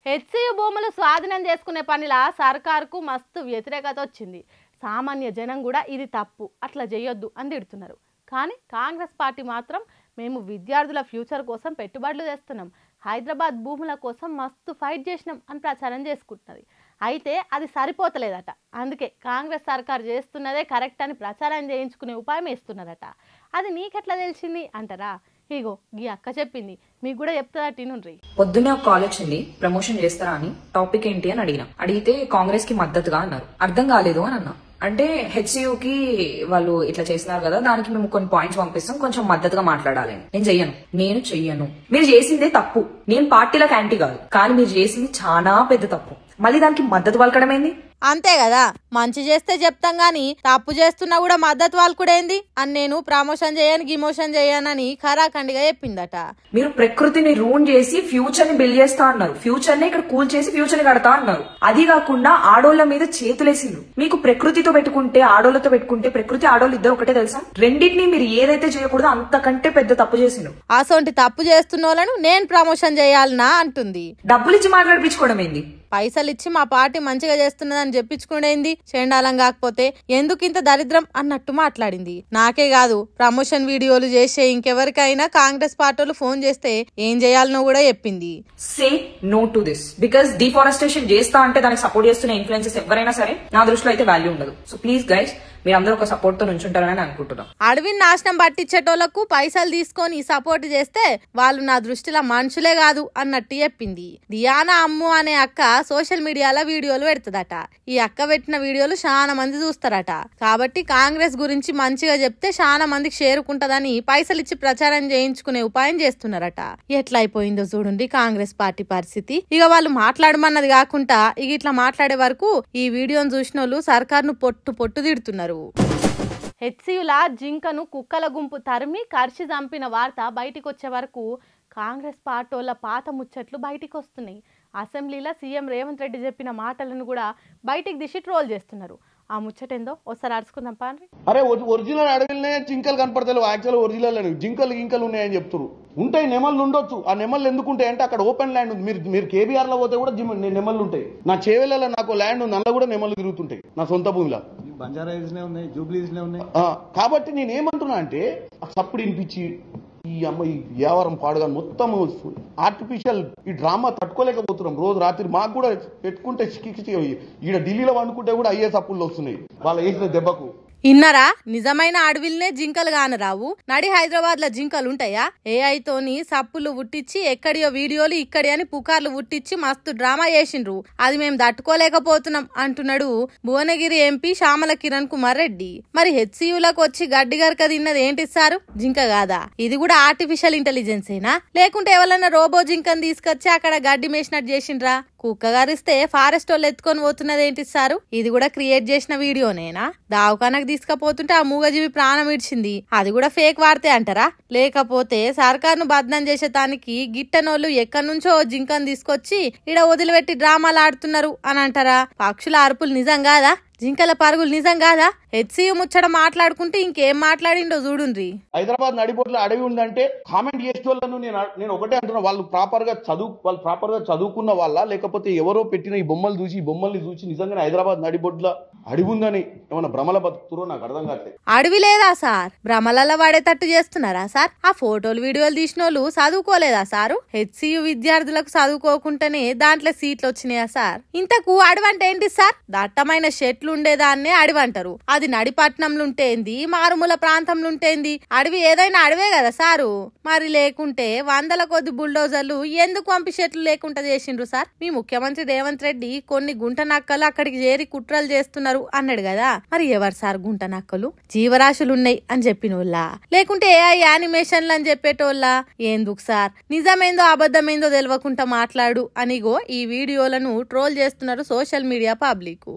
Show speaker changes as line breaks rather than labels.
HCU భూములు స్వాధీనం చేసుకునే పనిలా సర్కార్కు మస్తు వ్యతిరేకత వచ్చింది. సామాన్య జనం కూడా ఇది తప్పు, అట్లా చేయొద్దు అని తిడుతున్నారు. కానీ కాంగ్రెస్ పార్టీ మాత్రం మేము విద్యార్థుల ఫ్యూచర్ కోసం పెట్టుబడులు తెస్తున్నాం, హైదరాబాద్ భూముల కోసం మస్తు ఫైట్ చేసినాం అని ప్రచారం చేసుకుంటున్నది. అయితే అది సరిపోతలేదట. అందుకే కాంగ్రెస్ సర్కార్ చేస్తున్నదే కరెక్ట్ అని ప్రచారం చేయించుకునే ఉపాయం వేస్తున్నదట. అది నీకెట్లా తెలిసింది అంటారా? ఇగో ఈ అక్క చెప్పింది, మీకు కూడా చెప్తుందా టీనుండ్రి.
పొద్దున్నే ఒక కాల్ వచ్చింది, ప్రమోషన్ చేస్తారా అని. టాపిక్ ఏంటి అని అడిగితే కాంగ్రెస్ కి మద్దతుగా అన్నారు. అర్థం కాలేదు అని అన్నా. అంటే హెచ్సియుకి వాళ్ళు ఇట్లా చేసినారు కదా, దానికి మేము కొన్ని పాయింట్స్ పంపిస్తాం, కొంచెం మద్దతుగా మాట్లాడాలి. నేను చెయ్యను. మీరు చేసిందే తప్పు. నేను పార్టీలకు యాంటీ కాదు, కానీ మీరు చేసింది చాలా పెద్ద తప్పు. మళ్ళీ దానికి మద్దతు పలకడం ఏంది?
అంతే కదా, మంచి చేస్తే చెప్తాం గాని తప్పు చేస్తున్నా కూడా మద్దతు వాళ్ళు కూడా ఏంది అని నేను ప్రమోషన్ చేయను గిమోషన్ చేయనని ఖరాఖండిగా చెప్పిందట.
మీరు ప్రకృతిని రూన్ చేసి ఫ్యూచర్ ని బిల్డ్ చేస్తా అన్నారు, ఫ్యూచర్ ని ఇక్కడ కూల్ చేసి ఫ్యూచర్ ని కడతా అన్నారు. అది కాకుండా ఆడోళ్ల మీద చేతులేసిండ్రు. మీకు ప్రకృతితో పెట్టుకుంటే ఆడోళ్లతో పెట్టుకుంటే ప్రకృతి ఆడోళ్ళు ఇద్దరు ఒకటే తెలుసా? రెండింటిని మీరు ఏదైతే చేయకూడదో అంతకంటే పెద్ద తప్పు చేసిండ్రు.
అసొంటి తప్పు చేస్తున్న వాళ్ళను నేను ప్రమోషన్ చేయాలనా అంటుంది.
డబ్బులు ఇచ్చి మాట్లాడిపించుకోవడం ఏంది?
పైసలు ఇచ్చి మా పార్టీ మంచిగా చేస్తున్నదని చెప్పించుకునేంది, చెండాలం కాకపోతే ఎందుకు ఇంత దరిద్రం అన్నట్టు మాట్లాడింది. నాకే కాదు, ప్రమోషన్ వీడియోలు చేసే ఇంకెవరికైనా కాంగ్రెస్ పార్టీలు ఫోన్ చేస్తే ఏం చేయాలనో కూడా చెప్పింది.
Say no to this, because deforestation చేస్తా అంటే దానికి సపోర్ట్ చేస్తున్న ఇన్ఫ్లుయెన్సెస్ ఎవరైనా సరే నా దృష్టిలో అయితే వాల్యూ ఉండదు. సో ప్లీజ్ గైస్, మీరందరూ ఒక సపోర్ట్ తో నుంచుంటారని అనుకుంటున్నాం.
అడవిని నాశనం పట్టించేటోళ్లకు పైసలు తీసుకొని సపోర్ట్ చేస్తే వాళ్ళు నా దృష్టిలో మనుషులే కాదు అన్నట్టు చెప్పింది. దియానా అమ్ము అనే అక్క సోషల్ మీడియాలో వీడియోలు పెడుతుందట. ఈ అక్క పెట్టిన వీడియోలు చాలా మంది చూస్తారట. కాబట్టి కాంగ్రెస్ గురించి మంచిగా చెప్తే చాలా మందికి చేరుకుంటదని పైసలు ఇచ్చి ప్రచారం చేయించుకునే ఉపాయం చేస్తున్నారట. ఎట్లా అయిపోయిందో చూడండి కాంగ్రెస్ పార్టీ పరిస్థితి. ఇక వాళ్ళు మాట్లాడమన్నది కాకుండా ఇక ఇట్లా మాట్లాడే వరకు ఈ వీడియోను చూసిన వాళ్ళు సర్కార్ను పొట్టు తిడుతున్నారు. హెచ్సియులా జింకను కుక్కల గుంపు తరిమి కరిచి చంపిన వార్త బయటికి వచ్చే వరకు కాంగ్రెస్ పార్టీల పాత ముచ్చట్లు బయటికి వస్తున్నాయి. అసెంబ్లీలో సీఎం రేవంత్ రెడ్డి చెప్పిన మాటలను కూడా బయటికి దిశి ట్రోల్ చేస్తున్నారు. ఆ ముచ్చటేందో ఒకసారి అడుచుకుందాం పాండ్రి.
అరే ఒరిజినల్ అడవిలోనే జింకలు కనపడతాయి, యాక్చువల్ ఒరిజినల్ జింకలు గింకలు ఉన్నాయని చెప్తారు. ఉంటాయి, నెమళ్ళు ఉండొచ్చు. ఆ నెమళ్ళు ఎందుకు ఉంటాయి అంటే అక్కడ ఓపెన్ ల్యాండ్ ఉంది. మీరు కేబీఆర్ లో పోతే కూడా నెమళ్ళు ఉంటాయి. నా చేవెళ్ళలో నాకు ల్యాండ్ ఉంది, అందులో కూడా నెమళ్ళు తిరుగుతుంటాయి నా సొంత భూమిలో. కాబట్టి నేనేమంటున్నా అంటే సప్పుడు వినిపించి ఈ అమ్మాయి వ్యాపారం పాడుగా మొత్తం ఆర్టిఫిషియల్ ఈ డ్రామా తట్టుకోలేకపోతున్నాం. రోజు రాత్రి మాకు కూడా పెట్టుకుంటే ఈడ ఢిల్లీలో వండుకుంటే కూడా అయ్యే సప్పుళ్ళు వస్తున్నాయి వాళ్ళు వేసిన దెబ్బకు.
ఇన్నరా, నిజమైన అడవిల్నే జింకలు కానరావు, నడి హైదరాబాద్ లో జింకలు ఉంటాయా? ఏఐతోని సప్పులు పుట్టించి ఎక్కడియో వీడియోలు ఇక్కడి అని పుకార్లు పుట్టించి మస్తు డ్రామా చేసిండ్రు. అది మేము తట్టుకోలేకపోతున్నాం అంటున్నాడు భువనగిరి ఎంపీ శ్యామల కిరణ్ కుమార్ రెడ్డి. మరి హెచ్సియులకు వచ్చి గడ్డి గరక తిన్నది ఏంటి సారు? జింక కాదా? ఇది కూడా ఆర్టిఫిషియల్ ఇంటెలిజెన్స్ ఏనా? లేకుంటే ఎవరన్నా రోబో జింకను తీసుకొచ్చి అక్కడ గడ్డి మేసినట్టు చేసిండ్రా? కుక్క గారిస్తే ఫారెస్ట్ వాళ్ళు ఎత్తుకొని పోతున్నది ఏంటి సారు? ఇది కూడా క్రియేట్ చేసిన వీడియోనేనా? దావకానకు తీసుకపోతుంటే ఆ మూగజీవి ప్రాణం ఇడ్చింది, అది కూడా ఫేక్ వార్తే అంటారా? లేకపోతే సర్కార్ను బద్నాం చేసేదానికి గిట్టనోళ్ళు ఎక్కడి నుంచో జింకను తీసుకొచ్చి ఇడ వదిలిపెట్టి డ్రామాలు ఆడుతున్నారు అని అంటారా? పక్షుల అరుపులు నిజం కాదా? జింకల పరుగులు నిజం కాదా? హెచ్సియు ముచ్చట మాట్లాడుకుంటే ఇంకేం మాట్లాడిండో చూడుండ్రి.
హైదరాబాద్ నడిబొడ్లో అడవి ఉందంటే కామెంట్ చేసే వాళ్ళను నేను ఒకటే అంటున్నా, వాళ్ళు ప్రాపర్ గా చదువుకున్న వాళ్ళ లేకపోతే ఎవరో పెట్టిన ఈ బొమ్మల్ని చూసి నిజంగానే హైదరాబాద్ నడిబొడ్ల అడవి ఉందని ఏమన్నా భ్రమల బతుకుతురో నాకు అర్థం కావట్లేదు.
అడవి లేదా సార్? భ్రమలలో వాడేటట్టు చేస్తున్నారా సార్? ఆ ఫోటోలు వీడియోలు తీసిన వాళ్ళు చదువుకోలేదా సారు? హెచ్సియు విద్యార్థులకు చదువుకోకుండానే దాంట్లో సీట్లు వచ్చినాయా సార్? ఇంతకు అడవి అంటే ఏంటి సార్? దట్టమైన చెట్లు ఉండేదాన్నే అడవి అంటారు. అది నడిపట్నంలో ఉంటేంది, మారుమూల ప్రాంతంలో ఉంటేంది, అడవి ఏదైనా అడవే కదా సారు? మరి లేకుంటే వందల కొద్ది బుల్డోజర్లు ఎందుకు పంపి చెట్లు లేకుండా చేసిండ్రు సార్? మీ ముఖ్యమంత్రి రేవంత్ రెడ్డి కొన్ని గుంట నక్కలు అక్కడికి చేరి కుట్రలు చేస్తున్నారు అన్నాడు కదా, మరి ఎవరు సార్ గుంట నక్కలు? జీవరాశులున్నాయి అని చెప్పినోళ్ళ, లేకుంటే ఏఐ యానిమేషన్లు అని చెప్పేటోళ్ళ? ఎందుకు సార్ నిజమేందో అబద్ధమేందో తెలియకుండా మాట్లాడు అనిగో ఈ వీడియోలను ట్రోల్ చేస్తున్నారు సోషల్ మీడియా పబ్లిక్.